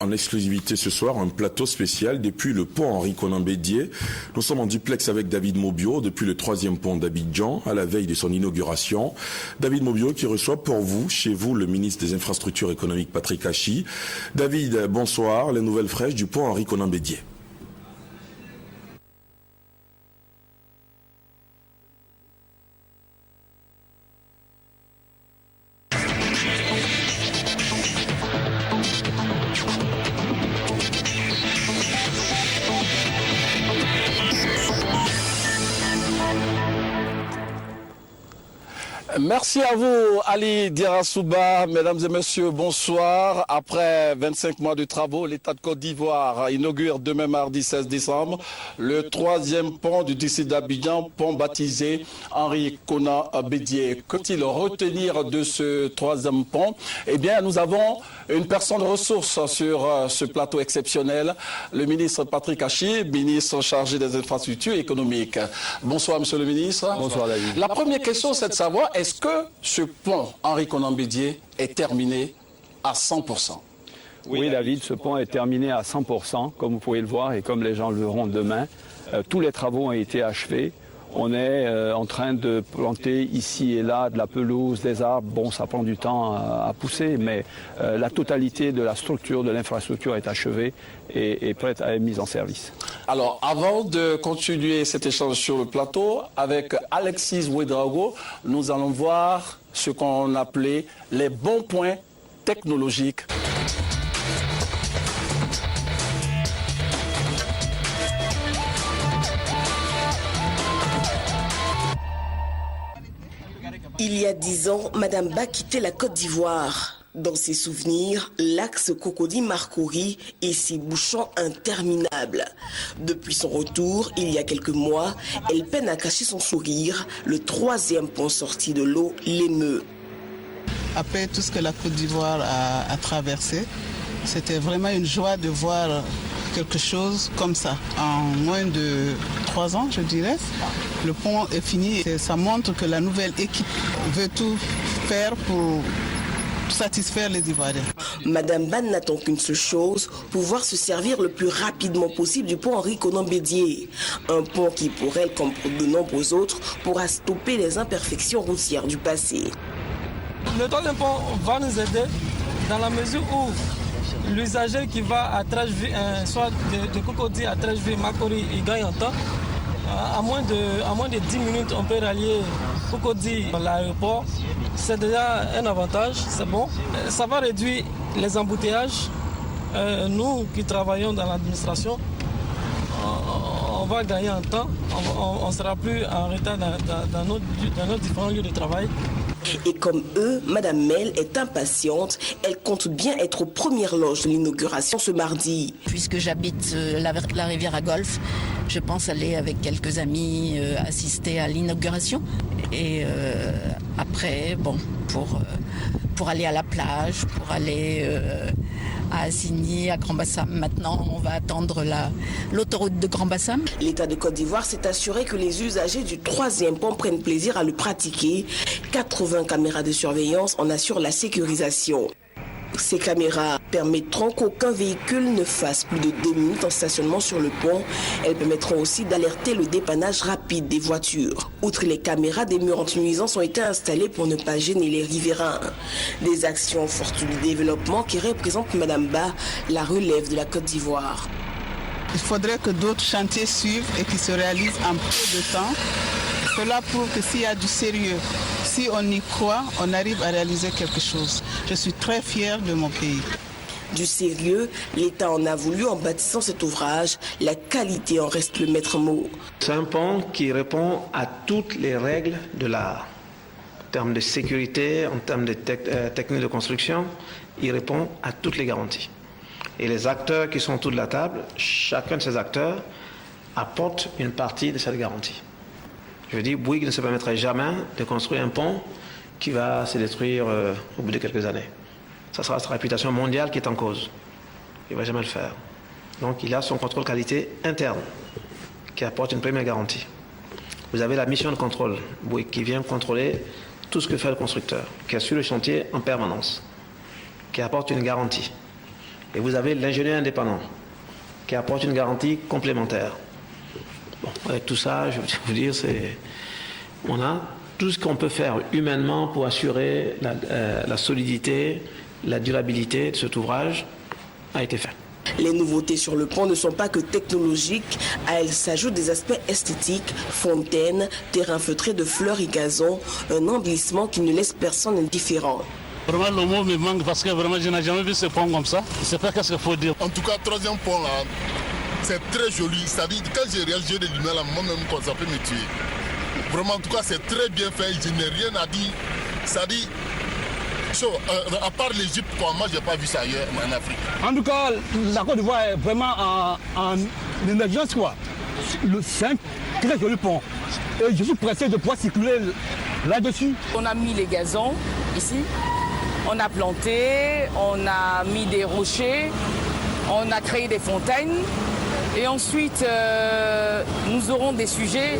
En exclusivité ce soir, un plateau spécial depuis le pont Henri-Konan Bédié. Nous sommes en duplex avec David Mobio depuis le 3e pont d'Abidjan à la veille de son inauguration. David Mobio qui reçoit pour vous, chez vous, le ministre des Infrastructures économiques Patrick Achi. David, bonsoir. Les nouvelles fraîches du pont Henri-Konan Bédié. Merci à vous, Ali Diarasouba. Mesdames et messieurs, bonsoir. Après 25 mois de travaux, l'État de Côte d'Ivoire inaugure demain mardi 16 décembre le 3e pont du district d'Abidjan, pont baptisé Henri-Konan Bédié. Qu'est-il retenir de ce 3e pont? Eh bien, nous avons une personne ressource sur ce plateau exceptionnel, le ministre Patrick Achi, ministre chargé des infrastructures économiques. Bonsoir, monsieur le ministre. Bonsoir, David. La première question, c'est de savoir, est-ce que ce pont Henri-Konan Bédié est terminé à 100%? Oui, David, ce pont est terminé à 100%, comme vous pouvez le voir et comme les gens le verront demain. Tous les travaux ont été achevés. On est en train de planter ici et là de la pelouse, des arbres. Bon, ça prend du temps à pousser, mais la totalité de la structure, de l'infrastructure est achevée et prête à être mise en service. Alors, avant de continuer cet échange sur le plateau, avec Alexis Ouedraogo, nous allons voir ce qu'on appelait les bons points technologiques. Il y a 10 ans, Madame Ba quittait la Côte d'Ivoire. Dans ses souvenirs, l'axe Cocody-Marcory et ses bouchons interminables. Depuis son retour, il y a quelques mois, elle peine à cacher son sourire. Le 3e pont sorti de l'eau l'émeut. Après tout ce que la Côte d'Ivoire a traversé, c'était vraiment une joie de voir quelque chose comme ça. En moins de 3 ans, je dirais, le pont est fini. Ça montre que la nouvelle équipe veut tout faire pour satisfaire les Ivoiriens. Madame Ban n'attend qu'une seule chose, pouvoir se servir le plus rapidement possible du pont Henri-Konan Bédié. Un pont qui, pour elle, comme pour de nombreux autres, pourra stopper les imperfections routières du passé. Le 3e pont va nous aider dans la mesure où l'usager qui va à Trècheville, soit de Cocody à Trècheville-Marcory, il gagne en temps. À moins de 10 minutes, on peut rallier Cocody à l'aéroport. C'est déjà un avantage, c'est bon. Ça va réduire les embouteillages. Nous qui travaillons dans l'administration, on va gagner en temps. On ne sera plus en retard dans nos différents lieux de travail. Et comme eux, Madame Mel est impatiente. Elle compte bien être aux premières loges de l'inauguration ce mardi. Puisque j'habite la rivière à Golfe, je pense aller avec quelques amis assister à l'inauguration. Et après, bon, pour aller à la plage, pour aller à Assigny, à Grand-Bassam. Maintenant, on va attendre l'autoroute de Grand-Bassam. L'État de Côte d'Ivoire s'est assuré que les usagers du 3e pont prennent plaisir à le pratiquer. 80 caméras de surveillance en assurent la sécurisation. Ces caméras permettront qu'aucun véhicule ne fasse plus de 2 minutes en stationnement sur le pont. Elles permettront aussi d'alerter le dépannage rapide des voitures. Outre les caméras, des murs anti-nuisances ont été installés pour ne pas gêner les riverains. Des actions fortes du développement qui représentent Madame Ba, la relève de la Côte d'Ivoire. Il faudrait que d'autres chantiers suivent et qui se réalisent en peu de temps. Cela prouve que s'il y a du sérieux, si on y croit, on arrive à réaliser quelque chose. Je suis très fière de mon pays. Du sérieux, l'État en a voulu en bâtissant cet ouvrage. La qualité en reste le maître mot. C'est un pont qui répond à toutes les règles de l'art. En termes de sécurité, en termes de technique de construction, il répond à toutes les garanties. Et les acteurs qui sont autour de la table, chacun de ces acteurs apporte une partie de cette garantie. Je dis, Bouygues ne se permettrait jamais de construire un pont qui va se détruire au bout de quelques années. Ça sera sa réputation mondiale qui est en cause. Il ne va jamais le faire. Donc il a son contrôle qualité interne qui apporte une première garantie. Vous avez la mission de contrôle, Bouygues, qui vient contrôler tout ce que fait le constructeur, qui assure le chantier en permanence, qui apporte une garantie. Et vous avez l'ingénieur indépendant qui apporte une garantie complémentaire. Bon, avec tout ça, je veux vous dire, on a tout ce qu'on peut faire humainement pour assurer la solidité, la durabilité de cet ouvrage a été fait. Les nouveautés sur le pont ne sont pas que technologiques, à elles s'ajoutent des aspects esthétiques, fontaines, terrain feutré de fleurs et gazons, un embellissement qui ne laisse personne indifférent. Vraiment, le mot me manque parce que vraiment, je n'ai jamais vu ce pont comme ça. Je ne sais pas qu'est-ce qu'il faut dire. En tout cas, troisième pont là, c'est très joli. C'est-à-dire, quand j'ai réagi des lumières là, moi-même, ça peut me tuer. Vraiment, en tout cas, c'est très bien fait. Je n'ai rien à dire. C'est-à-dire, à part l'Égypte, moi, je n'ai pas vu ça ailleurs en Afrique. En tout cas, la Côte d'Ivoire est vraiment en émergence, quoi. C'est un très joli pont. Et je suis pressé de pouvoir circuler là-dessus. On a mis les gazons ici. On a planté, on a mis des rochers, on a créé des fontaines et ensuite nous aurons des sujets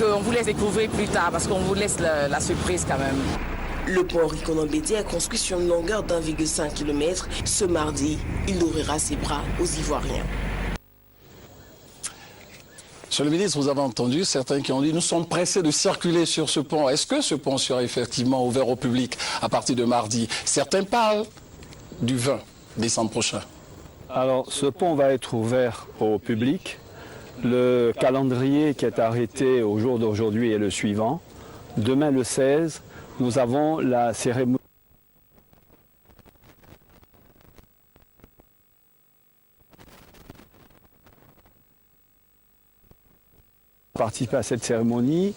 qu'on vous laisse découvrir plus tard parce qu'on vous laisse la surprise quand même. Le pont Henri Konan Bédié est construit sur une longueur d'1,5 km. Ce mardi, il ouvrira ses bras aux Ivoiriens. Monsieur le ministre, vous avez entendu certains qui ont dit « Nous sommes pressés de circuler sur ce pont ». Est-ce que ce pont sera effectivement ouvert au public à partir de mardi? Certains parlent du 20 décembre prochain. Alors, ce pont va être ouvert au public. Le calendrier qui est arrêté au jour d'aujourd'hui est le suivant. Demain, le 16, nous avons la cérémonie participer à cette cérémonie,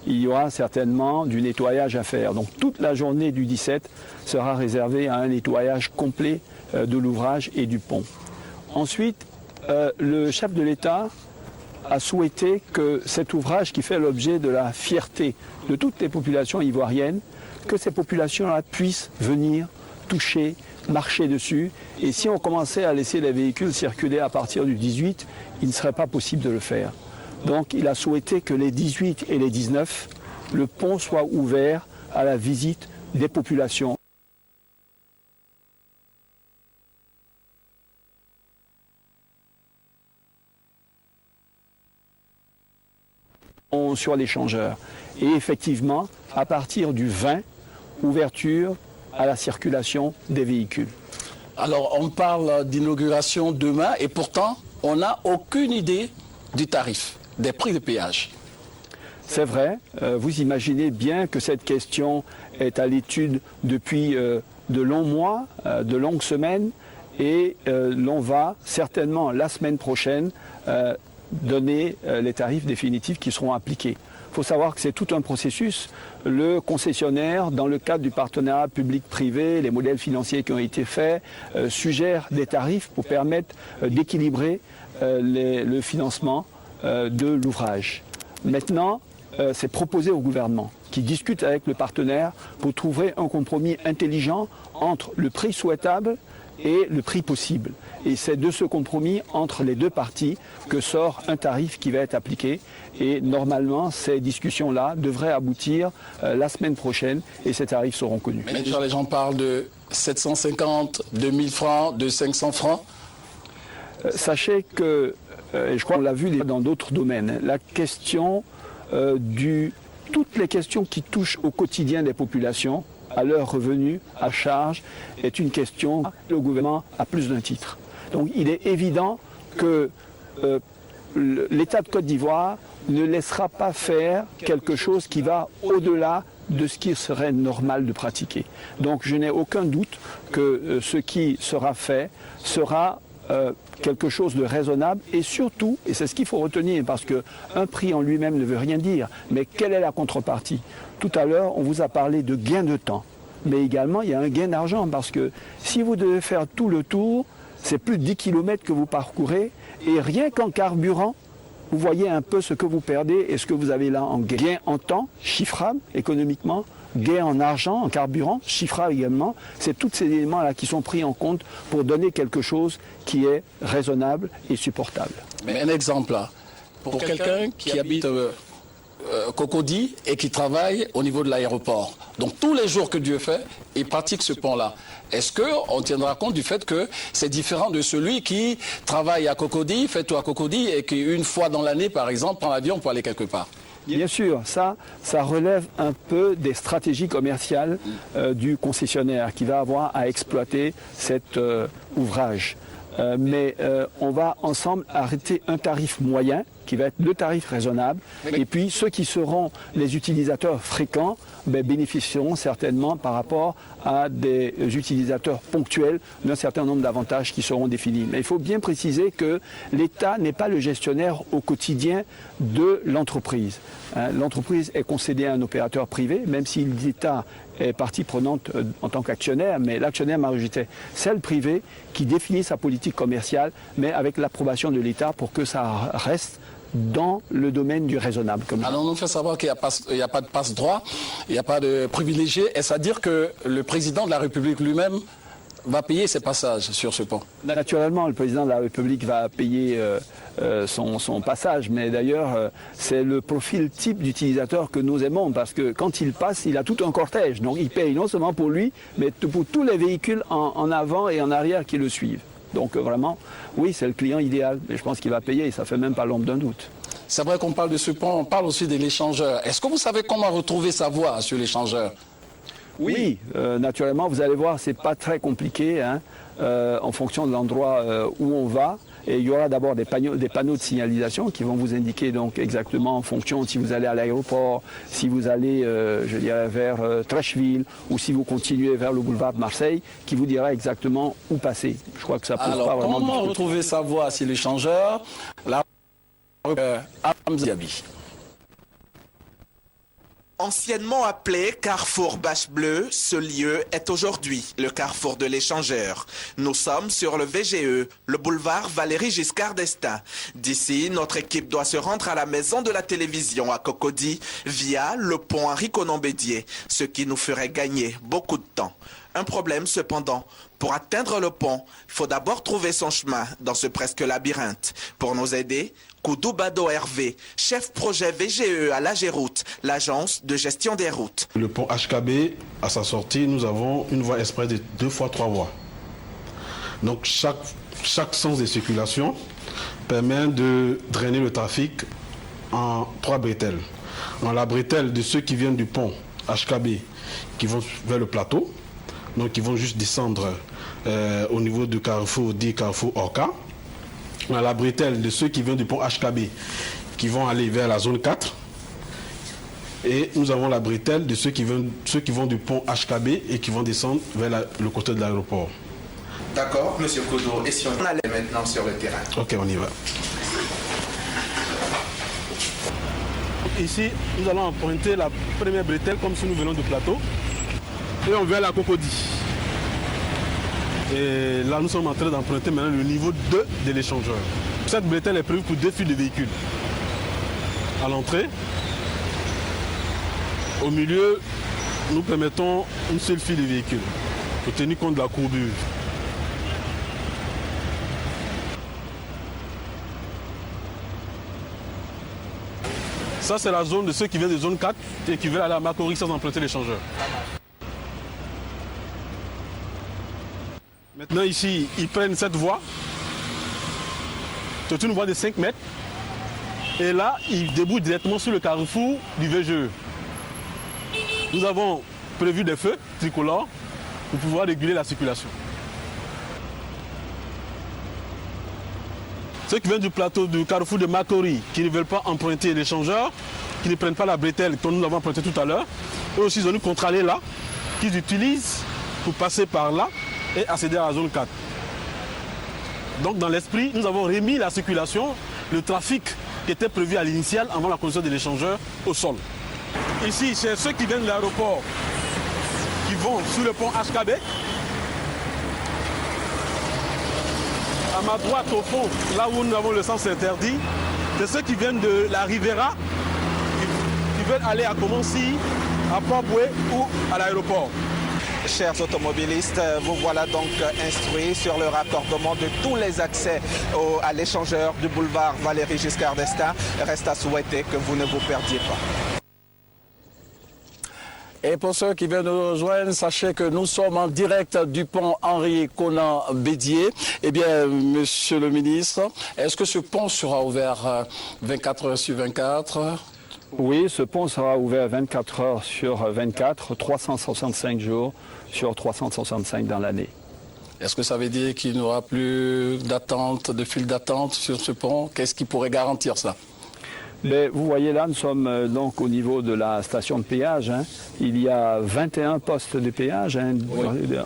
il y aura certainement du nettoyage à faire. Donc toute la journée du 17 sera réservée à un nettoyage complet de l'ouvrage et du pont. Ensuite, le chef de l'État a souhaité que cet ouvrage qui fait l'objet de la fierté de toutes les populations ivoiriennes, que ces populations-là puissent venir toucher, marcher dessus. Et si on commençait à laisser les véhicules circuler à partir du 18, il ne serait pas possible de le faire. Donc il a souhaité que les 18 et les 19, le pont soit ouvert à la visite des populations. Sur l'échangeur. Et effectivement, à partir du 20, ouverture à la circulation des véhicules. Alors on parle d'inauguration demain et pourtant on n'a aucune idée du tarif, des prix de péage. C'est vrai, vous imaginez bien que cette question est à l'étude depuis de longs mois, de longues semaines, et l'on va certainement la semaine prochaine donner les tarifs définitifs qui seront appliqués. Il faut savoir que c'est tout un processus. Le concessionnaire, dans le cadre du partenariat public-privé, les modèles financiers qui ont été faits, suggère des tarifs pour permettre d'équilibrer le financement de l'ouvrage. Maintenant, c'est proposé au gouvernement qui discute avec le partenaire pour trouver un compromis intelligent entre le prix souhaitable et le prix possible. Et c'est de ce compromis entre les deux parties que sort un tarif qui va être appliqué. Et normalement, ces discussions-là devraient aboutir la semaine prochaine et ces tarifs seront connus. Mais déjà, les gens parlent de 750, 2000 francs, de 500 francs. Sachez que, et je crois qu'on l'a vu dans d'autres domaines, la question toutes les questions qui touchent au quotidien des populations, à leurs revenus, à charge, est une question le gouvernement a plus d'un titre. Donc il est évident que l'État de Côte d'Ivoire ne laissera pas faire quelque chose qui va au-delà de ce qui serait normal de pratiquer. Donc je n'ai aucun doute que ce qui sera fait sera quelque chose de raisonnable et surtout, et c'est ce qu'il faut retenir parce qu'un prix en lui-même ne veut rien dire, mais quelle est la contrepartie? Tout à l'heure, on vous a parlé de gain de temps, mais également il y a un gain d'argent parce que si vous devez faire tout le tour, c'est plus de 10 km que vous parcourez et rien qu'en carburant, vous voyez un peu ce que vous perdez et ce que vous avez là en gain. Gain en temps, chiffrable économiquement, gain en argent, en carburant, chiffrable également. C'est tous ces éléments-là qui sont pris en compte pour donner quelque chose qui est raisonnable et supportable. Mais un exemple là, pour quelqu'un qui habite Cocody et qui travaille au niveau de l'aéroport. Donc tous les jours que Dieu fait, il pratique ce pont-là. Est-ce qu'on tiendra compte du fait que c'est différent de celui qui travaille à Cocody, fait tout à Cocody et qui une fois dans l'année, par exemple, prend l'avion pour aller quelque part? Bien sûr, ça relève un peu des stratégies commerciales du concessionnaire qui va avoir à exploiter cet ouvrage. Mais on va ensemble arrêter un tarif moyen qui va être le tarif raisonnable. Et puis ceux qui seront les utilisateurs fréquents bénéficieront certainement par rapport à des utilisateurs ponctuels d'un certain nombre d'avantages qui seront définis. Mais il faut bien préciser que l'État n'est pas le gestionnaire au quotidien de l'entreprise. L'entreprise est concédée à un opérateur privé, même si l'État est partie prenante en tant qu'actionnaire, mais l'actionnaire majoritaire, c'est le privé qui définit sa politique commerciale, mais avec l'approbation de l'État pour que ça reste dans le domaine du raisonnable. Alors on nous fait savoir qu'il n'y a pas de passe-droit, il n'y a pas de privilégié. Est-ce à dire que le président de la République lui-même va payer ses passages sur ce pont? Naturellement, le président de la République va payer son passage, mais d'ailleurs, c'est le profil type d'utilisateur que nous aimons, parce que quand il passe, il a tout un cortège. Donc il paye non seulement pour lui, mais pour tous les véhicules en avant et en arrière qui le suivent. Donc vraiment, oui, c'est le client idéal, mais je pense qu'il va payer et ça fait même pas l'ombre d'un doute. C'est vrai qu'on parle de ce pont, on parle aussi de l'échangeur. Est-ce que vous savez comment retrouver sa voie sur l'échangeur? Oui, naturellement, vous allez voir, c'est pas très compliqué en fonction de l'endroit où on va. Et il y aura d'abord des panneaux de signalisation qui vont vous indiquer donc exactement en fonction si vous allez à l'aéroport, si vous allez, je dirais, vers Trècheville ou si vous continuez vers le boulevard de Marseille, qui vous dira exactement où passer. Je crois que ça pose pas vraiment. Comment retrouver sa voie sur l'échangeur? Anciennement appelé Carrefour Bâche Bleue, ce lieu est aujourd'hui le carrefour de l'échangeur. Nous sommes sur le VGE, le boulevard Valéry Giscard d'Estaing. D'ici, notre équipe doit se rendre à la maison de la télévision à Cocody via le pont Henri-Konan Bédié, ce qui nous ferait gagner beaucoup de temps. Un problème cependant, pour atteindre le pont, il faut d'abord trouver son chemin dans ce presque labyrinthe. Pour nous aider, Koudou Bado Hervé, chef projet VGE à l'AGERoute, l'agence de gestion des routes. Le pont HKB, à sa sortie, nous avons une voie express de 2 fois 3 voies. Donc chaque sens de circulation permet de drainer le trafic en 3 bretelles. Dans la bretelle de ceux qui viennent du pont HKB, qui vont vers le plateau, donc ils vont juste descendre au niveau du carrefour dit Carrefour Orca. On a la bretelle de ceux qui viennent du pont HKB qui vont aller vers la zone 4. Et nous avons la bretelle de ceux qui vont du pont HKB et qui vont descendre vers le côté de l'aéroport. D'accord, monsieur Kodo. Et si on allait maintenant sur le terrain? Ok, on y va. Ici, nous allons emprunter la première bretelle comme si nous venons du plateau. Et on va à la Cocody. Et là, nous sommes en train d'emprunter maintenant le niveau 2 de l'échangeur. Cette bretelle est prévue pour 2 files de véhicules. À l'entrée, au milieu, nous permettons une seule file de véhicules pour tenir compte de la courbure. Ça, c'est la zone de ceux qui viennent de zone 4 et qui veulent aller à Macquarie sans emprunter l'échangeur. Maintenant ici, ils prennent cette voie. C'est une voie de 5 mètres. Et là, ils débouchent directement sur le carrefour du VGE. Nous avons prévu des feux tricolores pour pouvoir réguler la circulation. Ceux qui viennent du plateau du carrefour de Macquarie, qui ne veulent pas emprunter l'échangeur, qui ne prennent pas la bretelle que nous avons empruntée tout à l'heure, eux aussi ils ont une contre-allée là, qu'ils utilisent pour passer par là et accéder à la zone 4. Donc dans l'esprit, nous avons remis la circulation, le trafic qui était prévu à l'initial avant la construction de l'échangeur au sol. Ici, c'est ceux qui viennent de l'aéroport qui vont sur le pont HKB. À ma droite, au fond, là où nous avons le sens interdit, c'est ceux qui viennent de la Rivera, qui veulent aller à Komansi, à Pamboué ou à l'aéroport. Chers automobilistes, vous voilà donc instruits sur le raccordement de tous les accès à l'échangeur du boulevard Valéry Giscard d'Estaing. Reste à souhaiter que vous ne vous perdiez pas. Et pour ceux qui viennent nous rejoindre, sachez que nous sommes en direct du pont Henri-Konan Bédié. Eh bien, monsieur le ministre, est-ce que ce pont sera ouvert 24 heures sur 24 ? Oui, ce pont sera ouvert 24 heures sur 24, 365 jours sur 365 dans l'année. Est-ce que ça veut dire qu'il n'y aura plus d'attente, de file d'attente sur ce pont? Qu'est-ce qui pourrait garantir ça? Mais vous voyez là, nous sommes donc au niveau de la station de péage. Il y a 21 postes de péage,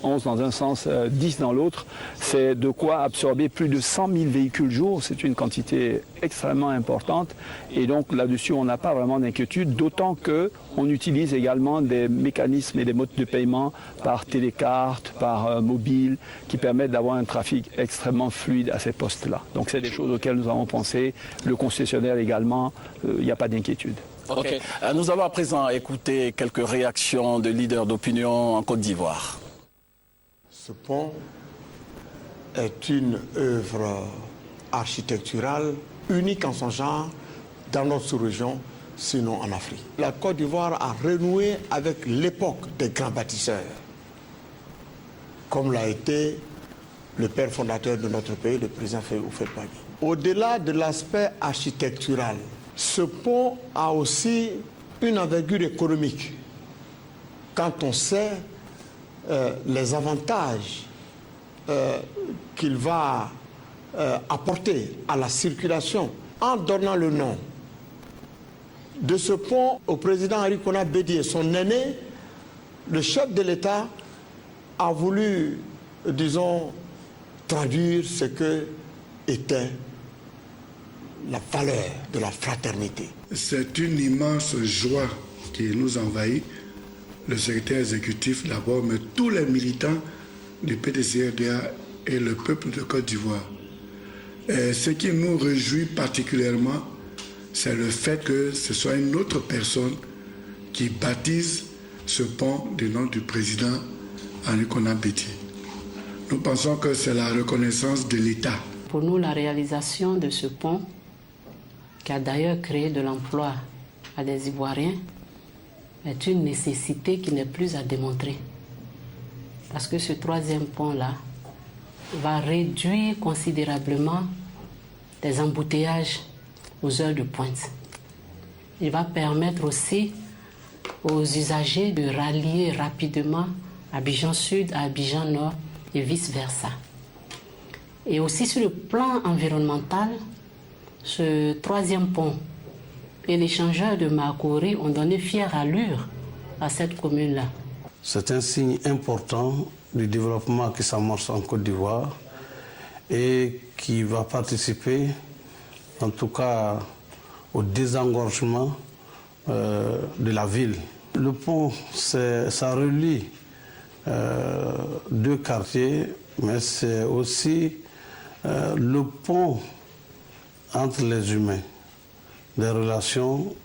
11 dans un sens, 10 dans l'autre. C'est de quoi absorber plus de 100 000 véhicules jour. C'est une quantité extrêmement importante. Et donc là-dessus, on n'a pas vraiment d'inquiétude, d'autant qu'on utilise également des mécanismes et des modes de paiement par télécarte, par mobile, qui permettent d'avoir un trafic extrêmement fluide à ces postes-là. Donc c'est des choses auxquelles nous avons pensé. Le concessionnaire également. Il n'y a pas d'inquiétude. Okay. Nous allons à présent écouter quelques réactions de leaders d'opinion en Côte d'Ivoire. Ce pont est une œuvre architecturale unique en son genre dans notre sous-région, sinon en Afrique. La Côte d'Ivoire a renoué avec l'époque des grands bâtisseurs, comme l'a été le père fondateur de notre pays, le président Houphouët-Boigny. Au-delà de l'aspect architectural, ce pont a aussi une envergure économique. Quand on sait les avantages qu'il va apporter à la circulation en donnant le nom de ce pont au président Henri-Konan Bédié, son aîné, le chef de l'État a voulu, disons, traduire ce que était la valeur de la fraternité. C'est une immense joie qui nous envahit, le secrétaire exécutif d'abord, mais tous les militants du PDCRDA et le peuple de Côte d'Ivoire. Ce qui nous réjouit particulièrement, c'est le fait que ce soit une autre personne qui baptise ce pont du nom du président Henri-Konan Bédié. Nous pensons que c'est la reconnaissance de l'État. Pour nous, la réalisation de ce pont, qui a d'ailleurs créé de l'emploi à des Ivoiriens, est une nécessité qui n'est plus à démontrer. Parce que ce troisième pont-là va réduire considérablement les embouteillages aux heures de pointe. Il va permettre aussi aux usagers de rallier rapidement Abidjan Sud à Abidjan Nord et vice-versa. Et aussi sur le plan environnemental, ce troisième pont et l'échangeur de Makori ont donné fière allure à cette commune-là. C'est un signe important du développement qui s'amorce en Côte d'Ivoire et qui va participer, en tout cas, au désengorgement de la ville. Le pont, ça relie deux quartiers, mais c'est aussi le pont entre les humains, des relations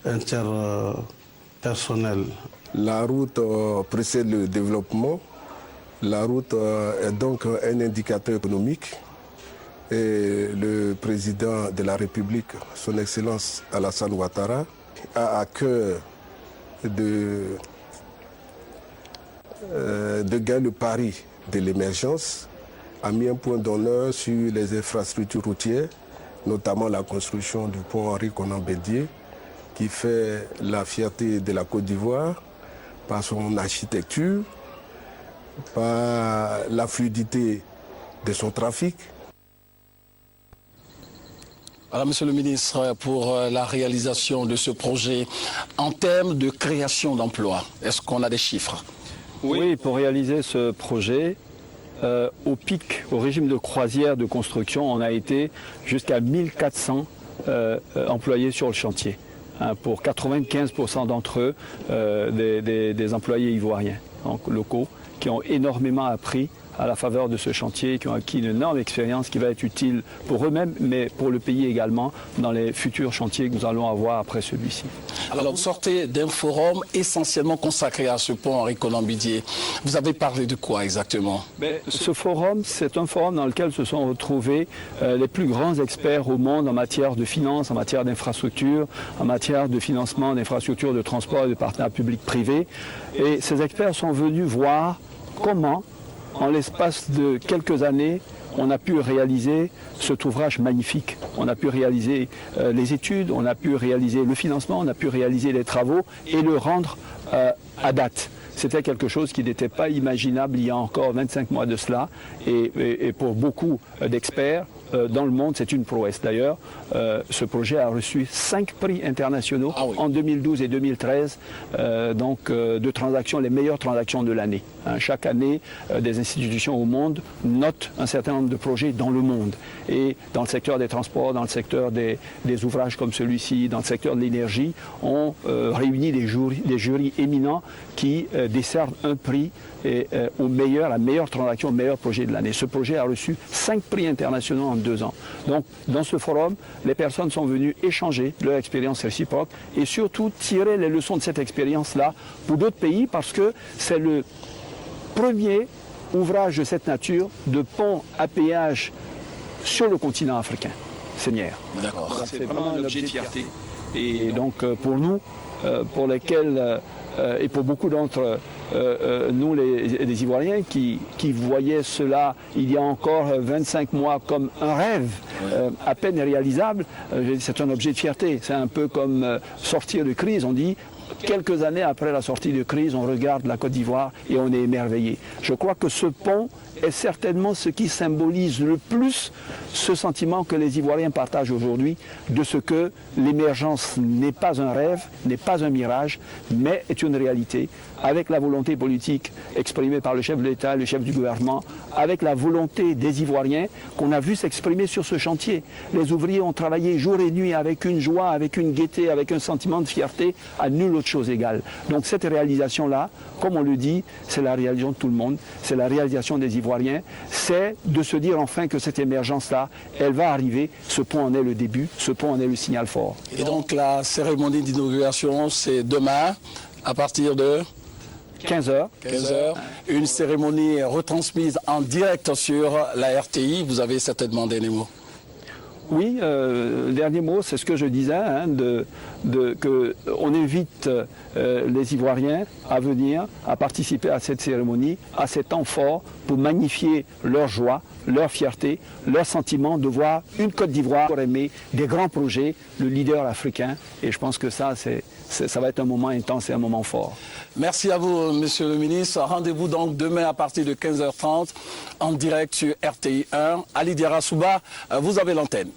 interpersonnelles. La route précède le développement. La route est donc un indicateur économique. Et le président de la République, son Excellence Alassane Ouattara, a à cœur de gagner le pari de l'émergence, a mis un point d'honneur sur les infrastructures routières, notamment la construction du pont Henri-Konan Bédié, qui fait la fierté de la Côte d'Ivoire par son architecture, par la fluidité de son trafic. Alors, monsieur le ministre, pour la réalisation de ce projet, en termes de création d'emplois, est-ce qu'on a des chiffres? Oui, pour réaliser ce projet, au pic, au régime de croisière de construction, on a été jusqu'à 1400 employés sur le chantier. Pour 95% d'entre eux, des employés ivoiriens, donc locaux, qui ont énormément appris à la faveur de ce chantier, qui ont acquis une énorme expérience qui va être utile pour eux-mêmes, mais pour le pays également, dans les futurs chantiers que nous allons avoir après celui-ci. Alors, vous sortez d'un forum essentiellement consacré à ce pont Henri Conan-Bédier. Vous avez parlé de quoi exactement? Ce forum, c'est un forum dans lequel se sont retrouvés les plus grands experts au monde en matière de finances, en matière d'infrastructures, en matière de financement d'infrastructures de transport et de partenariats publics-privés. Et ces experts sont venus voir comment, en l'espace de quelques années, on a pu réaliser cet ouvrage magnifique. On a pu réaliser les études, on a pu réaliser le financement, on a pu réaliser les travaux et le rendre à date. C'était quelque chose qui n'était pas imaginable il y a encore 25 mois de cela. Et pour beaucoup d'experts dans le monde, c'est une prouesse. D'ailleurs, ce projet a reçu 5 prix internationaux en 2012 et 2013, de transactions, les meilleures transactions de l'année. Chaque année, des institutions au monde notent un certain nombre de projets dans le monde. Et dans le secteur des transports, dans le secteur des ouvrages comme celui-ci, dans le secteur de l'énergie, on réunit des jurys éminents qui décernent un prix la meilleure transaction, au meilleur projet de l'année. Ce projet a reçu 5 prix internationaux en 2 ans. Donc, dans ce forum, les personnes sont venues échanger leur expérience réciproque et surtout tirer les leçons de cette expérience-là pour d'autres pays, parce que c'est le premier ouvrage de cette nature de pont à péage sur le continent africain. Seigneur. D'accord. C'est vraiment un objet de fierté. Et donc, pour nous, pour lesquels et pour beaucoup d'entre nous, les Ivoiriens, qui voyaient cela il y a encore 25 mois comme un rêve à peine réalisable, c'est un objet de fierté. C'est un peu comme sortir de crise. On dit, quelques années après la sortie de crise, on regarde la Côte d'Ivoire et on est émerveillé. Je crois que ce pont est certainement ce qui symbolise le plus ce sentiment que les Ivoiriens partagent aujourd'hui, de ce que l'émergence n'est pas un rêve, n'est pas un mirage, mais est une réalité, avec la volonté politique exprimée par le chef de l'État, le chef du gouvernement, avec la volonté des Ivoiriens qu'on a vu s'exprimer sur ce chantier. Les ouvriers ont travaillé jour et nuit avec une joie, avec une gaieté, avec un sentiment de fierté à nulle autre chose égale. Donc cette réalisation-là, comme on le dit, c'est la réalisation de tout le monde, c'est la réalisation des Ivoiriens, c'est de se dire enfin que cette émergence-là, elle va arriver. Ce pont en est le début, ce pont en est le signal fort. Et donc la cérémonie d'inauguration, c'est demain, à partir de 15h. Une cérémonie retransmise en direct sur la RTI. Vous avez certainement un dernier mot. Oui, le dernier mot, c'est ce que je disais, qu'on invite les Ivoiriens à venir, à participer à cette cérémonie, à cet temps fort, pour magnifier leur joie, leur fierté, leur sentiment de voir une Côte d'Ivoire aimer des grands projets, le leader africain. Et je pense que ça va être un moment intense et un moment fort. Merci à vous, Monsieur le Ministre. Rendez-vous donc demain à partir de 15h30 en direct sur RTI 1. Ali Diarra Souba, vous avez l'antenne.